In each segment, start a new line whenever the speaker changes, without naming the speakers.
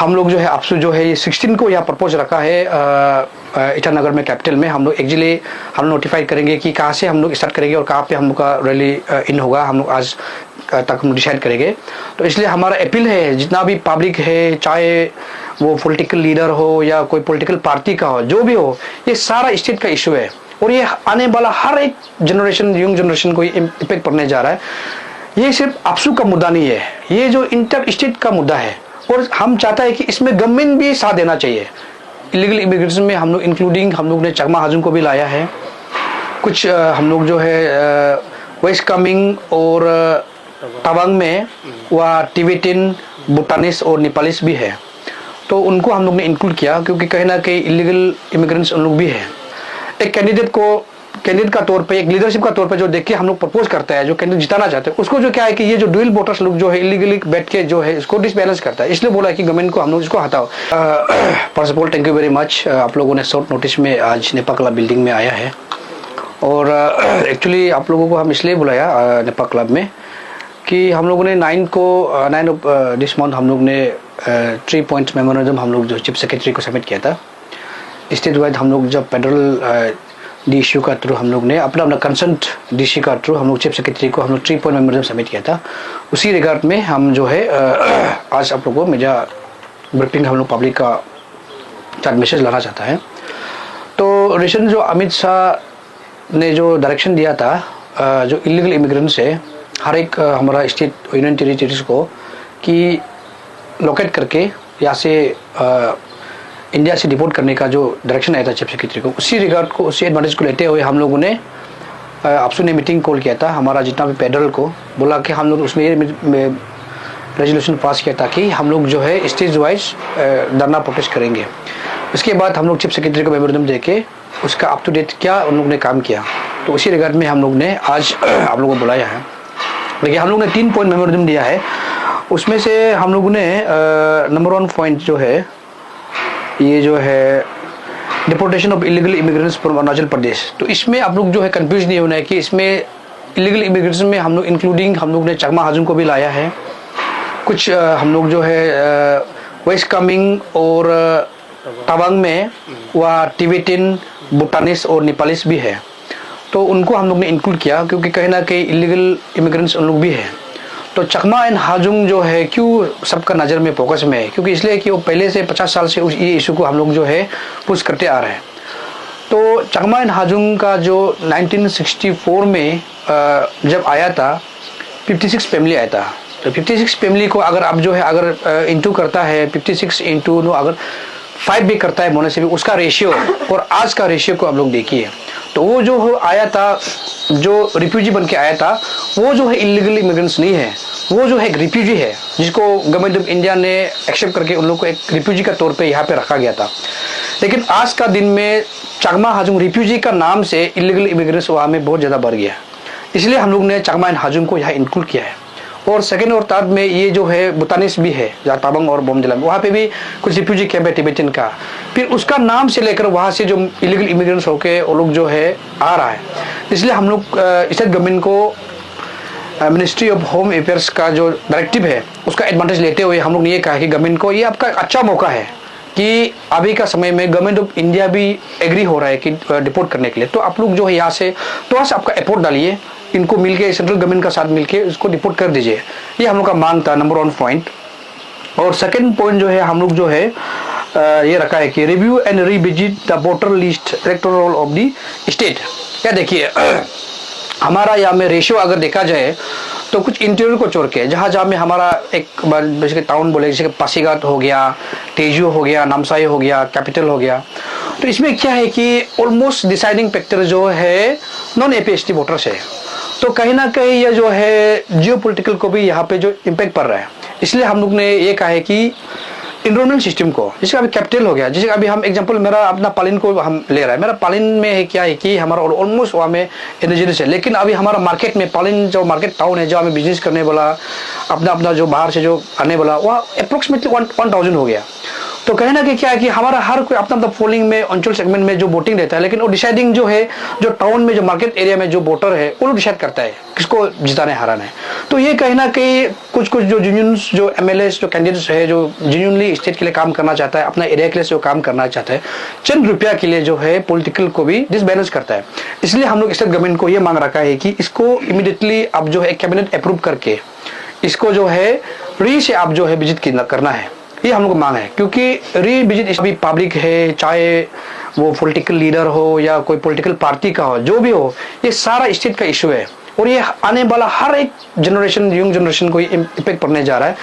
हम लोग जो है आपसे जो है ये 16 को यहाँ प्रपोज रखा है ईटानगर में कैपिटल में। हम लोग एक्चुअली हम नोटिफाइड करेंगे कि कहाँ से हम लोग स्टार्ट करेंगे और कहाँ पे हम लोग का रैली इन होगा। हम लोग आज तक हम डिसाइड करेंगे। तो इसलिए हमारा अपील है जितना भी पब्लिक है, चाहे वो पॉलिटिकल लीडर हो या कोई पॉलिटिकल पार्टी का हो, जो भी हो, ये सारा स्टेट का इशू है और ये आने वाला हर एक जनरेशन, यंग जनरेशन को इम्पेक्ट पड़ने जा रहा है। ये सिर्फ आपसू का मुद्दा नहीं है, ये जो इंटर स्टेट का मुद्दा है और हम चाहता है कि इसमें गवर्नमेंट भी साथ देना चाहिए। इलीगल इमिग्रेशन में हम लोग इंक्लूडिंग हम लोग ने चकमा हाजुम को भी लाया है। कुछ हम लोग जो है वेस्ट कामेंग और तवांग में वह टिबेटन, भूटानीस और नेपालीस भी है, तो उनको हम लोग ने इंक्लूड किया क्योंकि कहीं ना कहीं इलीगल इमिग्रेंट्स उन लोग भी है। एक कैंडिडेट का तौर पे, एक लीडरशिप का तौर पे जो देख के हम लोग प्रपोज करता है, जो कैंडिडेट जिताना चाहते हैं उसको जो क्या है कि ये जो डुअल वोटर्स लोग जो है इलीगली बैठ के जो है इसको डिसबैलेंस करता है, इसलिए बोला है कि गवर्नमेंट को हम लोग इसको हटाओ। First of all thank you very much. आप लोगों ने शॉर्ट नोटिस में आज नेपा क्लब बिल्डिंग में आया है और एक्चुअली आप लोगों को हम इसलिए बुलाया नेपा क्लब में कि हम लोगों ने 9 ऑफ दिस मंथ हम लोग ने 3 पॉइंट्स मेमोरेंडम हम लोग जो चीफ सेक्रेटरी को सबमिट किया था। स्टेट वाइड हम लोग जब फेडरल डीसी का थ्रू हम लोग ने अपना कंसर्ट डीसी का थ्रू हम लोग चीफ सेक्रेटरी को हम लोग 3 पॉइंट मेमोरेंडम सबमिट किया था। उसी रिगार्ड में हम जो है आज आप लोगों को मीडिया ब्रीफिंग हम लोग पब्लिक का चार मैसेज लाना चाहता है। तो रिसेंट जो अमित शाह ने जो डायरेक्शन दिया था जो इलीगल इमिग्रेंट्स है हर एक हमारा स्टेट यूनियन टेरिटरीज को कि लोकेट करके यहाँ से इंडिया से डिपोर्ट करने का जो डायरेक्शन आया था चीफ सेक्रेटरी को, उसी रिगार्ड को, उसी एडवांटेज को लेते हुए हम लोगों ने आपसू ने मीटिंग कॉल किया था हमारा जितना भी पैदल को बोला कि हम लोग उसमें रेजोल्यूशन पास किया था कि हम लोग जो है स्टेज वाइज धरना प्रोटेस्ट करेंगे। उसके बाद हम लोग चीफ सेक्रेटरी को मेमोरेंडम देके उसका अप टू डेट क्या उन लोगों ने काम किया, तो उसी रिगार्ड में हम लोग ने आज आप लोगों को बुलाया है। देखिए हम लोग ने 3 पॉइंट मेमोरेंडम दिया है, उसमें से हम लोगों ने नंबर 1 पॉइंट जो है ये जो है deportation of illegal immigrants from Arunachal Pradesh. तो इसमें आप लोग जो है कंफ्यूज नहीं होना है कि इसमें इलीगल इमिग्रेशन में हम लोग इंक्लूडिंग हम लोग ने चकमा हाजुम को भी लाया है। कुछ हम लोग जो है वेस्ट कामेंग और तवांग में वह टिबेटन, भूटानीस और नेपालीस भी है, तो उनको हम लोग ने इंक्लूड किया क्योंकि कहीं ना कहीं इलीगल इमिग्रेंट्स उन लोग भी है। तो चकमा एंड हाजुम जो है क्यों सबका नज़र में फोकस में है, क्योंकि इसलिए कि वो पहले से 50 साल से ये इशू को हम लोग जो है पुश करते आ रहे हैं। तो चकमा एंड हाजुम का जो 1964 में जब आया था 56 फैमिली आया था। तो 56 फैमिली को अगर आप जो है अगर इंटू करता है 56 इंटू अगर 5 भी करता है बोनस से भी उसका रेशियो और आज का रेशियो को आप लोग देखिए, तो वो जो आया था जो रिफ्यूजी बन के आया था वो जो है इलीगल इमिग्रेंट्स नहीं है, वो जो है एक रिफ्यूजी है जिसको गवर्नमेंट ऑफ इंडिया ने एक्सेप्ट करके उन लोग को एक रिफ्यूजी का तौर पे यहाँ पे रखा गया था। लेकिन आज का दिन में चकमा हाजुम रिफ्यूजी का नाम से इलीगल इमिग्रेंट्स वहाँ में बहुत ज़्यादा बढ़ गया, इसलिए हम लोग ने चकमा एंड हाजुम को यहाँ इंक्लूड किया है। और सेकेंड और थर्ड में ये जो है भूटानीस भी है जहाँ ताबंग और बोमडिला में, वहाँ पे भी कुछ रिफ्यूजी कैंप है टिबेटन का, फिर उसका नाम से लेकर वहाँ से जो इलीगल इमिग्रेंट्स होके वो लोग जो है आ रहा है। इसलिए हम लोग स्टेट गवर्नमेंट को मिनिस्ट्री ऑफ होम अफेयर्स का जो डायरेक्टिव है उसका एडवांटेज लेते हुए हम लोग ने ये कहा कि गवर्नमेंट को ये आपका अच्छा मौका है कि अभी का समय में गवर्नमेंट ऑफ इंडिया भी एग्री हो रहा है कि डिपोर्ट करने के लिए, तो आप लोग जो है यहाँ से थोड़ा सा आपका एफोर्ट डालिए, इनको मिलके सेंट्रल गवर्नमेंट का साथ मिलके इसको डिपोर्ट कर दीजिए। ये हम लोग का मांग था नंबर 1 पॉइंट। और सेकंड पॉइंट जो है हम लोग जो है ये रखा है कि review and revisit the voter list electoral roll of the state. क्या देखिए हमारा यहाँ में रेशियो अगर देखा जाए तो कुछ इंटीरियर को छोड़ के जहाँ में हमारा एक बेसिकली टाउन बोले जैसे पासीघाट हो गया, तेजू हो गया, नामसाई हो गया, कैपिटल हो गया, तो इसमें क्या है कि ऑलमोस्ट डिसाइडिंग फैक्टर जो है नॉन एपीएसटी वोटर्स है। तो कहीं ना कहीं ये जो है जियो पोलिटिकल को भी यहाँ पे जो इम्पैक्ट पड़ रहा है, इसलिए हम लोग ने ये कहा है कि इनरोलमेंट सिस्टम को, जैसे अभी कैपिटल हो गया, जैसे अभी हम एग्जांपल मेरा अपना पालिन को हम ले रहा है, मेरा पालिन में है क्या है कि हमारा ऑलमोस्ट वहाँ में इंडिजिनस है, लेकिन अभी हमारा मार्केट में पालिन जो मार्केट टाउन है जो हमें बिजनेस करने वाला अपना जो बाहर से जो आने वाला वह अप्रोक्सीमेटली 1000 हो गया। तो कहना कि क्या है कि हमारा हर कोई अपना अपना पोलिंग में अंचल सेगमेंट में जो वोटिंग रहता है, लेकिन वो डिसाइडिंग जो है जो टाउन में जो मार्केट एरिया में जो वोटर है वो लोग डिसाइड करता है किसको जिताना है हराना है। तो ये कहना कि कुछ कुछ जो यूनियंस जो एमएलए जो कैंडिडेट्स है जो जेन्युइनली स्टेट के लिए काम करना चाहता है, अपना एरिया के लिए जो काम करना चाहता है, चंद रुपया के लिए जो है पॉलिटिकल को भी डिसबैलेंस करता है। इसलिए हम लोग स्टेट गवर्नमेंट को ये मांग रखा है कि इसको इमीडिएटली अब जो है कैबिनेट अप्रूव करके इसको जो है री से आप जो है विजिट करना है, ये हम लोग को मांग है। क्योंकि री विजिट अभी पब्लिक है, चाहे वो पॉलिटिकल लीडर हो या कोई पॉलिटिकल पार्टी का हो, जो भी हो, ये सारा स्टेट का इशू है और ये आने वाला हर एक जनरेशन, यंग जनरेशन को इम्पैक्ट पड़ने जा रहा है।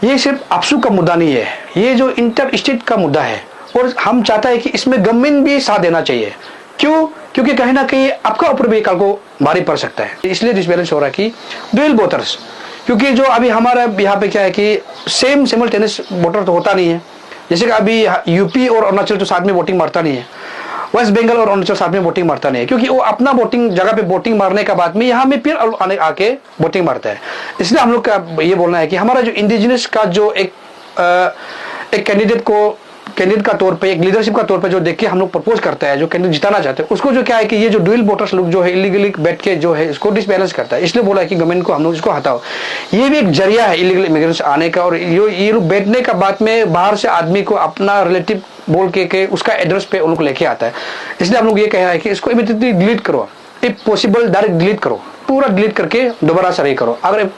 ये सिर्फ आपसू का मुद्दा नहीं है, ये जो इंटर स्टेट का मुद्दा है और हम चाहता है कि इसमें गवर्नमेंट भी साथ देना चाहिए। क्यों? क्योंकि कहीं ना कहीं आपका ऊपर भी कल को भारी पड़ सकता है। इसलिए डिसबैलेंस हो रहा है कि डुअल वोटर्स, क्योंकि जो अभी हमारा यहाँ पे क्या है कि सेम सिमल्टेनियस वोटर तो होता नहीं है। जैसे कि अभी यूपी और अरुणाचल तो साथ में वोटिंग मारता नहीं है, वेस्ट बंगाल और अरुणाचल साथ में वोटिंग मारता नहीं है, क्योंकि वो अपना वोटिंग जगह पे वोटिंग मारने का बाद में यहाँ में फिर आके वोटिंग मारता है। इसलिए हम लोग का ये बोलना है कि हमारा जो इंडिजिनस का जो एक कैंडिडेट का तौर पे, एक लीडरशिप का तौर पे जो देख के हम लोग प्रपोज करता है, जो कैंडिडेट जिताना चाहते हैं, उसको जो क्या है कि ये जो डुअल वोटर्स लोग जो है इलीगली बैठ के जो है इसको डिसबैलेंस करता है। इसलिए बोला है कि गवर्नमेंट को हम लोग इसको हटाओ। ये भी एक जरिया है इलीगल इमिग्रेंट्स आने का, और ये लोग बैठने का बाद में बाहर से आदमी को अपना रिलेटिव बोल के उसका एड्रेस पे उनको लेके आता है। इसलिए हम लोग ये कह रहे हैं कि इसको इमीडिएटली डिलीट करो, इफ पॉसिबल डायरेक्ट डिलीट करो, पूरा डिलीट करके दोबारा से रही करो। अगर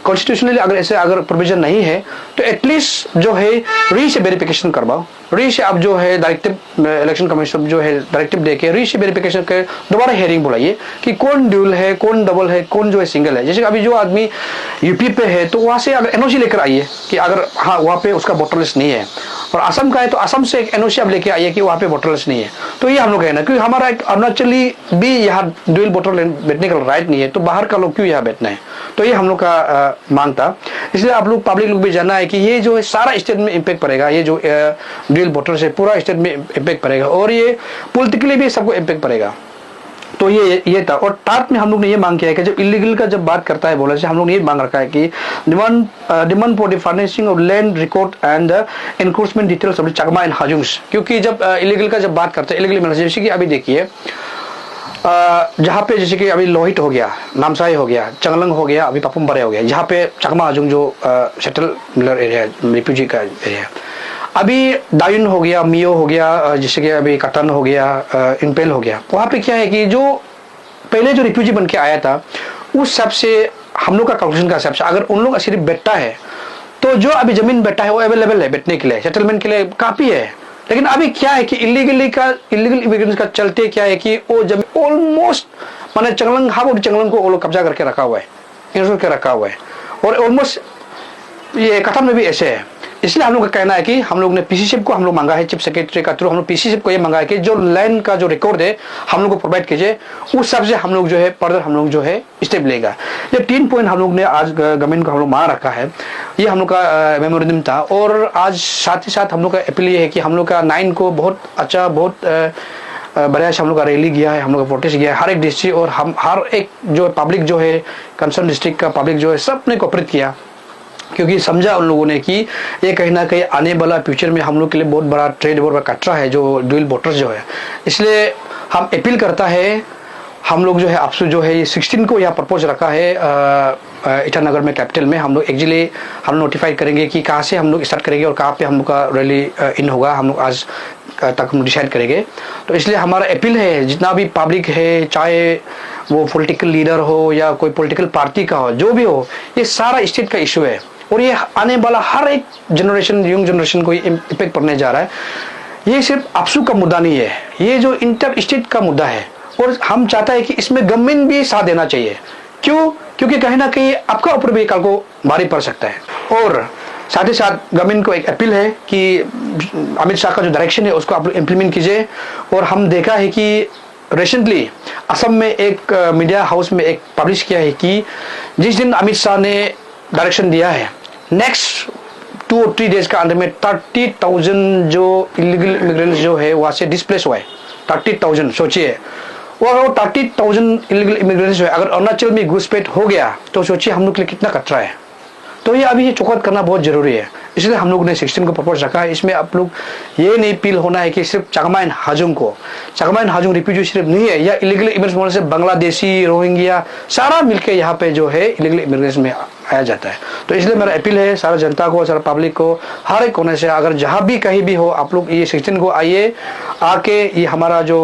कॉन्स्टिट्यूशनली अगर ऐसे अगर प्रोविजन नहीं है तो एटलीस्ट जो है री से वेरिफिकेशन करवाओ। री से अब जो है डायरेक्टिव इलेक्शन कमीशन जो है डायरेक्टिव देके री से वेरिफिकेशन के दोबारा हेयरिंग बुलाइए कि कौन ड्यूल है, कौन डबल है, कौन जो है सिंगल है। जैसे अभी जो आदमी यूपी पे है तो वहां से अगर एनओसी लेकर आइए कि अगर हाँ वहाँ पे उसका वोटर लिस्ट नहीं है, और असम का है तो असम से एक एनओसी अब लेके आइए कि वहाँ पे वोटर लिस्ट नहीं है। तो ये हम लोग कहना, क्योंकि हमारा एक अरुणाचली भी यहाँ ड्यूल वोटर बैठने का राइट नहीं है, तो बाहर का लोग क्यों यहाँ बैठना है। तो ये हम लोग का मांग था। इसलिए आप लोग पब्लिक लोग भी जानना है कि ये जो है सारा स्टेट में इम्पैक्ट पड़ेगा, ये जो ड्यूल वोटर से पूरा स्टेट में इम्पैक्ट पड़ेगा और ये पॉलिटिकली भी सबको इम्पैक्ट पड़ेगा। तो ये था। और साथ में हम लोग ने ये मांग किया है कि जब इलीगल का जब बात करता है बोले से हम लोग ने ये मांग रखा है कि demand for the furnishing of land record and encroachment details of Chakma and Hajongs. क्योंकि जब इलीगल का जब बात करते हैं इलीगल जैसे कि अभी देखिए जहाँ पे जैसे कि अभी लोहित हो गया, नामसाई हो गया, चंगलंग हो गया, अभी पापुम बरे हो गया, जहाँ पे चकमा हाजुंग जो सेटल एरिया है, रिफ्यूजी का एरिया है। अभी दायुन हो गया, मियो हो गया, जैसे कि अभी कटन हो गया, इम्पेल हो गया। वहाँ पे क्या है कि जो पहले जो रिफ्यूजी बन के आया था उस सब से हम लोग का कैलकुलेशन का हिसाब से अगर उन लोग सिर्फ बैठता है तो जो अभी जमीन बैठा है वो अवेलेबल है बैठने के लिए, सेटलमेंट के लिए काफी है। लेकिन अभी क्या है कि इलीगल इमिग्रेंट्स का चलते क्या है कि वो जमीन ऑलमोस्ट माने चंगलंग हाफ और चंगलंग को वो लोग कब्जा करके रखा हुआ है, इंश्योर के रखा हुआ है, और ऑलमोस्ट ये कथन में भी ऐसे है। इसलिए हम लोग का कहना है कि हम लोग ने पीसीसीएफ को हम लोग मांगा है, चीफ सेक्रेटरी का थ्रू हम लोग पीसीसीएफ को ये मांगा है कि जो लैंड का जो रिकॉर्ड है हम लोग को प्रोवाइड कीजिए, उस सब से हम लोग जो है फर्दर हम लोग जो है स्टेप लेगा। ये 3 पॉइंट हम लोग ने आज गवर्नमेंट को हम लोग मांग रखा है, ये हम लोग का मेमोरेंडम था। और आज साथ ही साथ हम लोग का अपील ये है कि हम लोग का 9 को बहुत अच्छा बहुत बढ़िया से हम लोग का रैली गया है, हम लोग का प्रोटेस्ट गया है हर एक डिस्ट्रिक्ट, और हम हर एक जो पब्लिक जो है कंसर्न डिस्ट्रिक्ट का पब्लिक जो है सब ने कोऑपरेट किया, क्योंकि समझा उन लोगों ने कि ये कहीं ना कहीं आने वाला फ्यूचर में हम लोग के लिए बहुत बड़ा ट्रेड बहुत बड़ा खतरा है जो डुअल वोटर्स जो है। इसलिए हम अपील करता है, हम लोग जो है आपसे जो है 16 को यहाँ प्रपोज रखा है ईटानगर में कैपिटल में। हम लोग एक्चुअली हम नोटिफाई करेंगे कि कहाँ से हम लोग स्टार्ट करेंगे और कहाँ पे हम लोग का रैली इन होगा, हम लोग आज तक हम डिसाइड करेंगे। तो इसलिए हमारा अपील है जितना भी पब्लिक है, चाहे वो पॉलिटिकल लीडर हो या कोई पॉलिटिकल पार्टी का हो, जो भी हो, ये सारा स्टेट का इशू है और ये आने वाला हर एक जनरेशन, यंग जनरेशन को इम्पैक्ट पड़ने जा रहा है। ये सिर्फ आपसू का मुद्दा नहीं है, ये जो इंटर स्टेट का मुद्दा है और हम चाहता है कि इसमें गवर्नमेंट भी साथ देना चाहिए। क्यों? क्योंकि कहीं ना कहीं आपका ऊपर भी कल को भारी पड़ सकता है। और साथ ही साथ गवर्नमेंट को एक अपील है कि अमित शाह का जो डायरेक्शन है उसको आप इम्प्लीमेंट कीजिए। और हम देखा है कि रिसेंटली असम में एक मीडिया हाउस में एक पब्लिश किया है कि जिस दिन अमित शाह ने डायरेक्शन दिया है नेक्स्ट 2 और 3 डेज का अंदर में 30,000 जो इलीगल इमिग्रेंट्स जो है वहां से डिस्प्लेस हुआ है। 30,000 सोचिए, वो 30,000 इलीगल इमिग्रेंट्स जो है अगर अरुणाचल में घुसपैठ हो गया तो सोचिए हम लोग के लिए कितना खतरा है। तो ये अभी ये चौकत करना बहुत जरूरी है, इसलिए हम लोग ने 16 को प्रपोज रखा है। इसमें आप लोग ये नहीं फील होना है कि सिर्फ चाकमा हाजुंग को, चाकमा हाजुंग रिफ्यूजी सिर्फ नहीं है, या इलीगल इमिग्रेंट्स होने से बांग्लादेशी, रोहिंग्या सारा मिलके यहाँ पे जो है इलीगल इमिग्रेंट्स में आया जाता है। तो इसलिए मेरा अपील है सारा जनता को, सारा पब्लिक को, हर एक कोने से, अगर जहाँ भी कहीं भी हो आप लोग ये 16 को आइए, आके ये हमारा जो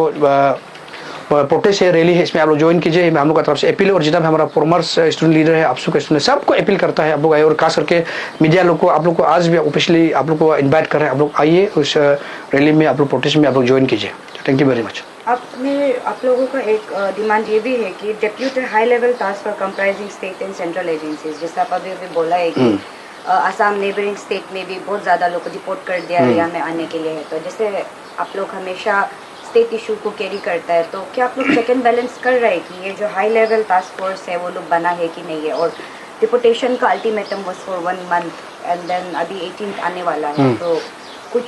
प्रोटेस्ट है, रैली है, इसमें आप लोग ज्वाइन कीजिए। हम लोग का तरफ से अपील है, और जितना भी हमारा फॉर्मर्स स्टूडेंट लीडर है, आपसू के स्टूडेंट सबको अपील करता है आप लोग आइए, और खास करके मीडिया लोग को, आप लोग को आज भी ऑफिशियली आप लोग को इन्वाइट कर रहे हैं, आप लोग आइए उस रैली में, आप लोग प्रोटेस्ट में आप लोग ज्वाइन कीजिए। Thank you very much.
आप लोगों का एक डिमांड ये भी है कि deputed high level task force comprising state and central agencies, जैसे आप अभी बोला है कि आसाम नेबरिंग स्टेट में भी बहुत ज़्यादा लोग को डिपोर्ट कर दिया है यहाँ में आने के लिए है। तो जैसे आप लोग हमेशा स्टेट इशू को कैरी करता है, तो क्या आप लोग चेक एंड बैलेंस कर रहे हैं कि ये जो हाई लेवल टास्क फोर्स है वो लोग बना है कि नहीं है? और डिपोटेशन का ultimatum was for 1 month and then अभी 18 आने वाला है, तो कुछ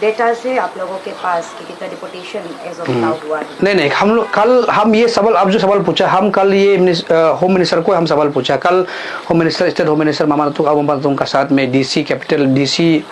डेटा से आप लोगों के पास कि कितना डिपोटेशन एज ऑफ नाउ हुआ है?
नहीं, हम लोग कल हम ये सवाल, आप जो सवाल पूछा, हम कल ये होम मिनिस्टर को हम सवाल पूछा, कल home minister, state home minister Mama Natung अबोम्बातुंग का साथ में DC capital, DC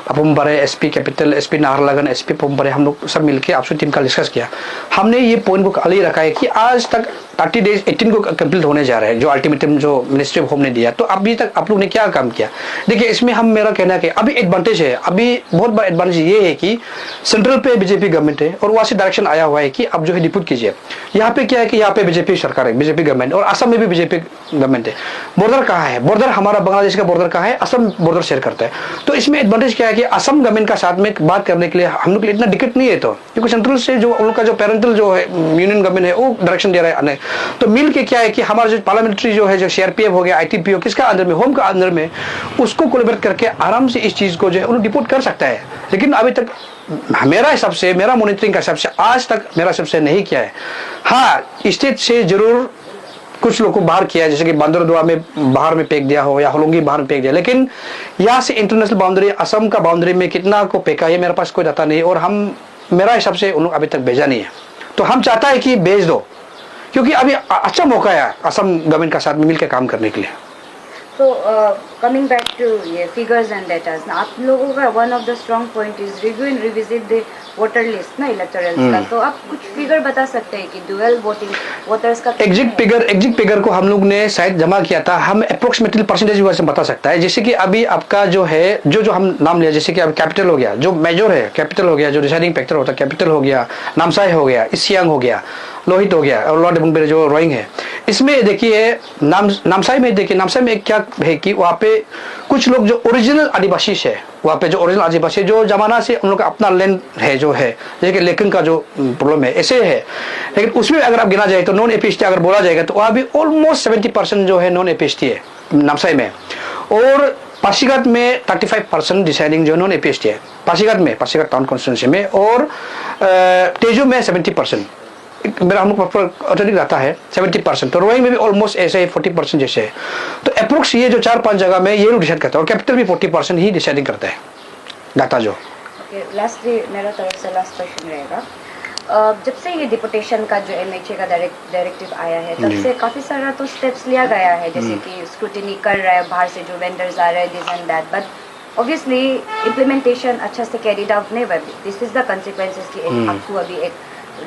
Papum Pare, SP capital, SP Naharlagun, SP Papum Pare, हम लोग सब मिलके आपसे टीम का डिस्कस किया। हमने ये पॉइंट को कल ही रखा है कि आज तक 30 डेज 18 को कंप्लीट होने जा रहे हैं, जो अल्टीमेटम जो मिनिस्ट्री ऑफ होम ने दिया। तो अभी तक आप लोग ने क्या काम किया? देखिए, इसमें हम, मेरा कहना है कि अभी एडवांटेज है, अभी बहुत बड़ा एडवांटेज ये है कि सेंट्रल पे बीजेपी गवर्नमेंट है, और वहाँ से डायरेक्शन आया हुआ है कि अब जो है डिप्यूट कीजिए। यहाँ पे क्या है कि यहाँ पे बीजेपी सरकार है, बीजेपी गवर्नमेंट, और असम में भी बीजेपी गवर्नमेंट है। बॉर्डर कहाँ है? बॉर्डर हमारा बांग्लादेश का बॉर्डर कहाँ है? असम बॉर्डर शेयर करता है। तो इसमें एडवांटेज क्या है कि असम गवर्नमेंट का साथ में बात करने के लिए हम लोग के लिए इतना दिक्कत नहीं है, तो क्योंकि सेंट्रल से जो उन लोग का जो पेरेंटल जो है यूनियन गवर्नमेंट है वो डायरेक्शन दे रहा है। तो मिल के क्या है कि हमारा जो पार्लियामेंट्री जो है, जो सीआरपीएफ हो गया, आईटीपीओ, किसका अंदर में, होम का अंदर में, उसको कोलैबोरेट करके आराम से इस चीज को जो है उन्हें डिपोर्ट कर सकता है। लेकिन अभी तक मेरा हिसाब से, मेरा मॉनिटरिंग का हिसाब से आज तक मेरा हिसाब से नहीं किया है। हाँ, स्टेट से जरूर कुछ लोग को बाहर किया है, जैसे कि बांदरदुआ में बाहर में फेंक दिया हो, या होलोंगी बाहर में फेंक दिया, लेकिन यहाँ से इंटरनेशनल बाउंड्री, असम का बाउंड्री में कितना को फेंका है मेरे पास कोई डाटा नहीं, और हम, मेरा हिसाब से उन लोग अभी तक भेजा नहीं है। तो हम चाहता है कि भेज दो, क्योंकि अभी अच्छा मौका है असम गवर्नमेंट का साथ में मिलकर काम करने के लिए।
तो कमिंग बैक टू ये फिगर्स एंड डेटास, आप लोगों का one of the strong point is review and revisit the voter list ना, इलेक्टोरल का। तो आप कुछ फिगर बता सकते हैं कि डुअल वोटिंग वोटर्स का
एग्जिट फिगर को हम लोग ने शायद जमा किया था, हम अप्रोक्सीमेटली परसेंटेज वैसे बता सकता है। जैसे कि अभी आपका जो है, जो हम नाम लिया, जैसे कि अब कैपिटल हो गया, जो मेजर है कैपिटल हो गया, जो डिसाइडिंग फैक्टर होता है कैपिटल हो गया, नामसाई हो गया, ईस्ट हो गया, लोहित हो गया, और लॉर्ड बुंगबेरे जो रोइंग है। इसमें देखिए नामसाई में, देखिए नामसाई में क्या है कि वहाँ पे कुछ लोग जो ओरिजिनल आदिवासी है, वहाँ पे जो ओरिजिनल आदिवासी जो जमाना से उन लोग का अपना लैंड है जो है, जैसे कि लेकिन का जो प्रॉब्लम है ऐसे है, लेकिन उसमें अगर आप गिना जाए तो नॉन एपीएसटी अगर बोला जाएगा तो वहाँ भी ऑलमोस्ट 70% जो है नॉन एपीएसटी है नामसाई में, और पासीघाट में 35% डिसाइडिंग जो नॉन एपीएसटी है पासीघाट में, पासीघाट टाउन कॉन्स्टिट्यूंसी में, और तेजू में 70%, मेरा हम लोग अत्यधिक रहता है 70%। तो रोइंग में भी ऑलमोस्ट ऐसे ही 40% जैसे है। तो अप्रोक्स ये जो 4-5 जगह में ये लोग डिसाइड करता है, और कैपिटल भी 40% ही डिसाइडिंग करता है डाटा जो।
लास्टली मेरा तरफ से लास्ट क्वेश्चन रहेगा, जब से ये डिपोटेशन का जो एमएचए का डायरेक्टिव आया है, तब से काफी सारा तो स्टेप्स लिया गया है, जैसे कि स्क्रूटिनी कर रहा है बाहर से जो वेंडर्स आ रहे हैं, this and that, but obviously implementation अच्छा से कैरीड आउट नहीं हुआ। दिस इज द कंसिक्वेंसेस कि आपको अभी एक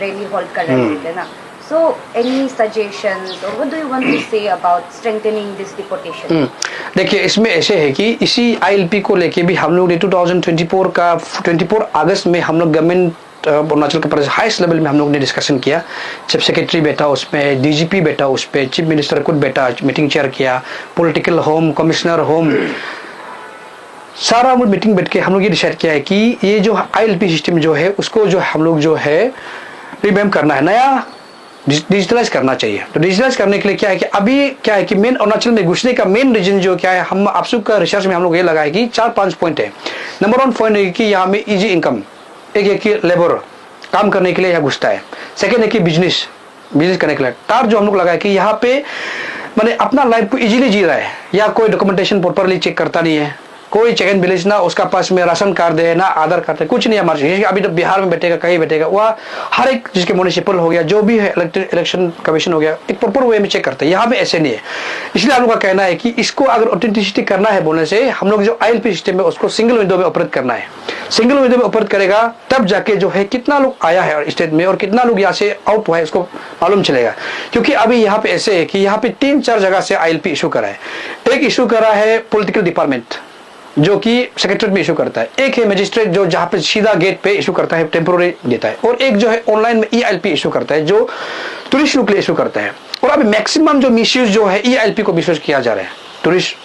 रैली होल्ड कर रहे थे ना। So, any suggestions or what do you want to say about strengthening this deportation?
देखिए, इसमें ऐसे है कि इसी आईएलपी को लेके भी हम लोग ने 2024 का 24 अगस्त में हम लोग government Arunachal Pradesh highest level में हम लोग ने डिस्कशन किया। चीफ सेक्रेटरी बैठा उसमें, डीजीपी बैठा उस पर, चीफ मिनिस्टर खुद बैठा, मीटिंग चेयर किया, पॉलिटिकल होम, कमिश्नर होम, सारा मीटिंग बैठ के हम लोग ये डिसाइड किया है कि ये जो आईएलपी सिस्टम जो है उसको जो हम लोग जो है रिवैम्प करना है, नया डिजिटलाइज करना चाहिए। तो डिजिटलाइज करने के लिए क्या है कि अभी क्या है कि मेन अरुणाचल में घुसने का मेन रीजन जो क्या है, हम आपसू का रिसर्च में हम लोग ये लगाए कि 4-5 पॉइंट है। नंबर 1 पॉइंट है कि यहाँ में इजी इनकम, एक है कि लेबर काम करने के लिए यहाँ घुसता है, सेकेंड है कि बिजनेस करने के लिए। थर्ड जो हम लोग लगाए कि यहाँ पे मैंने अपना लाइफ को इजीली जी रहा है, या कोई डॉक्यूमेंटेशन प्रॉपरली चेक करता नहीं है, कोई चेक एंड बैलेंस ना, उसका पास में राशन कार्ड है ना आधार कार्ड है, कुछ नहीं हमारे जैसे अभी तो बिहार में बैठेगा कहीं बैठेगा, वह हर एक जिसके म्युनिसिपल हो गया जो भी है इलेक्शन कमीशन हो गया एक प्रॉपर वे में चेक करते हैं। यहाँ पे ऐसे नहीं है। इसलिए हम लोग का कहना है कि इसको अगर ऑथेंटिसिटी करना है बोलने से हम लोग जो ILP सिस्टम है उसको सिंगल विंडो में ऑपरेट करना है। सिंगल विंडो में ऑपरेट करेगा तब जाके जो है कितना लोग आया है स्टेट में और कितना लोग यहाँ से आउट हुआ है उसको मालूम चलेगा। क्योंकि अभी यहाँ पे ऐसे है कि यहाँ पे 3-4 जगह से ILP इशू करा है। एक इशू करा है पॉलिटिकल डिपार्टमेंट जो कि सेक्रेटरीट में इशू करता है, एक है मजिस्ट्रेट जो जहाँ पे सीधा गेट पे इशू करता है टेम्पोररी देता है, और एक जो है ऑनलाइन में EILP इशू करता है जो टूरिस्ट लोग के लिए इशू करता है। और अभी मैक्सिमम जो मिसयूज जो है EILP को मिसयूज किया जा रहा है टूरिस्ट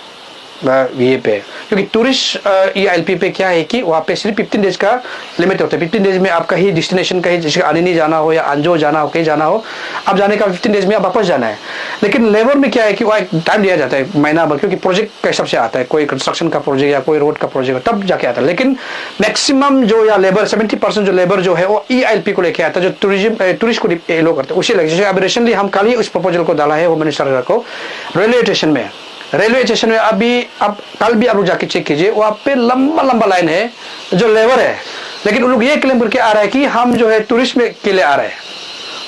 ये पे, क्योंकि टूरिस्ट EILP पे क्या है कि वहाँ पे सिर्फ 15 डेज का लिमिट होता है। 15 डेज में आपका ही डेस्टिनेशन कहीं जैसे आनिनी जाना हो या अंजो जाना हो कहीं जाना हो, अब जाने का 15 डेज में आप वापस जाना है। लेकिन लेबर में क्या है कि वहाँ एक टाइम दिया जाता है महीना भर, क्योंकि प्रोजेक्ट के हिसाब से आता है, कोई कंस्ट्रक्शन का प्रोजेक्ट या कोई रोड का प्रोजेक्ट तब जाके आता है। लेकिन मैक्सिमम जो या लेबर 70% जो लेबर जो है वो EILP को लेके आता है, जो टूरिस्ट को लो करते हैं उसी लगे। जैसे अभी रिसेंटली हम कल ही उस प्रपोजल को डाला है होम मिनिस्टर को रेलवे स्टेशन में अभी अब कल भी आप लोग जाके चेक कीजिए, वहाँ पे लंबा लाइन है जो लेबर है, लेकिन उन लोग ये क्लेम करके आ रहा है कि हम जो है टूरिस्ट में के लिए आ रहे हैं।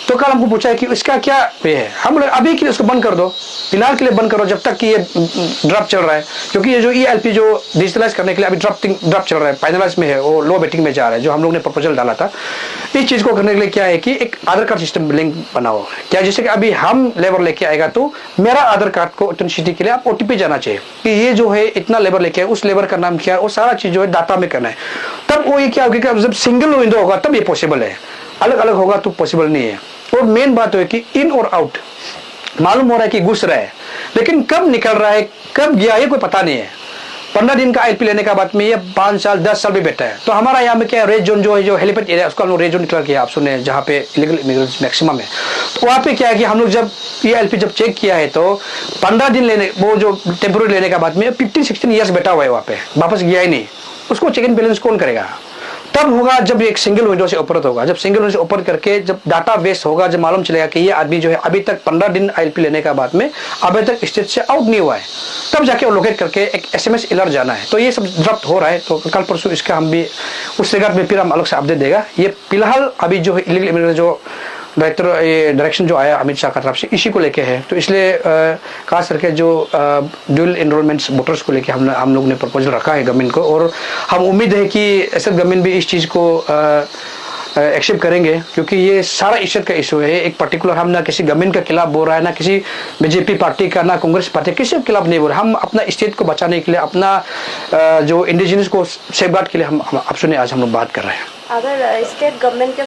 तो कल हमको पूछा है कि इसका क्या ये है, हम लोग अभी के लिए उसको बंद कर दो, फिलहाल के लिए बंद करो जब तक कि ये ड्राफ्ट चल रहा है। क्योंकि ये जो EILP जो डिजिटलाइज करने के लिए अभी ड्राफ्ट चल रहा है, फाइनलाइज में है, वो लो वेटिंग में जा रहा है, जो हम लोग ने प्रपोजल डाला था। इस चीज को करने के लिए क्या है कि एक आधार कार्ड सिस्टम लिंक बनाओ, क्या जैसे कि अभी हम लेबर लेके आएगा तो मेरा आधार कार्ड को ऑथेंटिसिटी के लिए आप OTP जाना चाहिए कि ये जो है इतना लेबर लेके आए, उस लेबर का नाम क्या है, वो सारा चीज जो है डाटा में करना है। तब वो ये क्या होगा, जब सिंगल विंडो होगा तब ये पॉसिबल है, अलग अलग होगा तो पॉसिबल नहीं है। और मेन बात है कि इन और आउट मालूम हो रहा है कि घुस रहा है, लेकिन कब निकल रहा है कब गया ये कोई पता नहीं है। 15 दिन का ILP लेने का बाद में ये 5 साल 10 साल भी बैठा है। तो हमारा यहाँ में क्या रेड जोन जो है, जो हेलीपैड एरिया उसको हम लोग रेड जोन डिक्लेयर किया, आप सुने, जहाँ पे इलीगल इमिग्रेंट्स मैक्सिमम है। तो वहाँ पे क्या है कि हम लोग जब EILP जब चेक किया है तो 15 दिन लेने, वो जो टेम्पोररी लेने का बाद में 15-16 ईयर्स बैठा हुआ है वहाँ पे, वापस गया ही नहीं। उसको चेक एंड बैलेंस कौन करेगा? तब होगा जब एक सिंगल विंडो से ऑपरेट होगा। जब सिंगल विंडो से ऑपरेट करके जब डाटा बेस होगा, जब मालूम चलेगा कि ये आदमी जो है अभी तक 15 दिन ILP लेने का बाद में अभी तक स्टेट से आउट नहीं हुआ है, तब जाके वो लोकेट करके एक SMS अलर्ट जाना है। तो ये सब ड्राफ्ट हो रहा है, तो कल परसों इसका हम भी उस रिगार्ड में फिर हम अलग से अपडेट देगा। ये फिलहाल अभी जो है इलीगल इमिग्रेंट जो डायरेक्शन जो आया अमित शाह का तरफ से इसी को लेके है। तो इसलिए खास करके जो ड्यूल एनरोलमेंट्स वोटर्स को लेके हम लोग ने प्रपोजल रखा है गवर्नमेंट को, और हम उम्मीद है कि ऐसे गवर्नमेंट भी इस चीज़ को एक्सेप्ट करेंगे, क्योंकि ये सारा इज्जत का इशू है। एक पर्टिकुलर हम ना किसी गवर्नमेंट के खिलाफ बोल रहा है, ना किसी BJP पार्टी का, ना कांग्रेस पार्टी, किसी के खिलाफ नहीं बोल रहा। हम अपना स्टेट को बचाने के लिए, अपना जो इंडिजिनस को सेफगार्ड के लिए हम आपसे आज हम लोग बात कर रहे हैं।
अगर स्टेट गवर्नमेंट के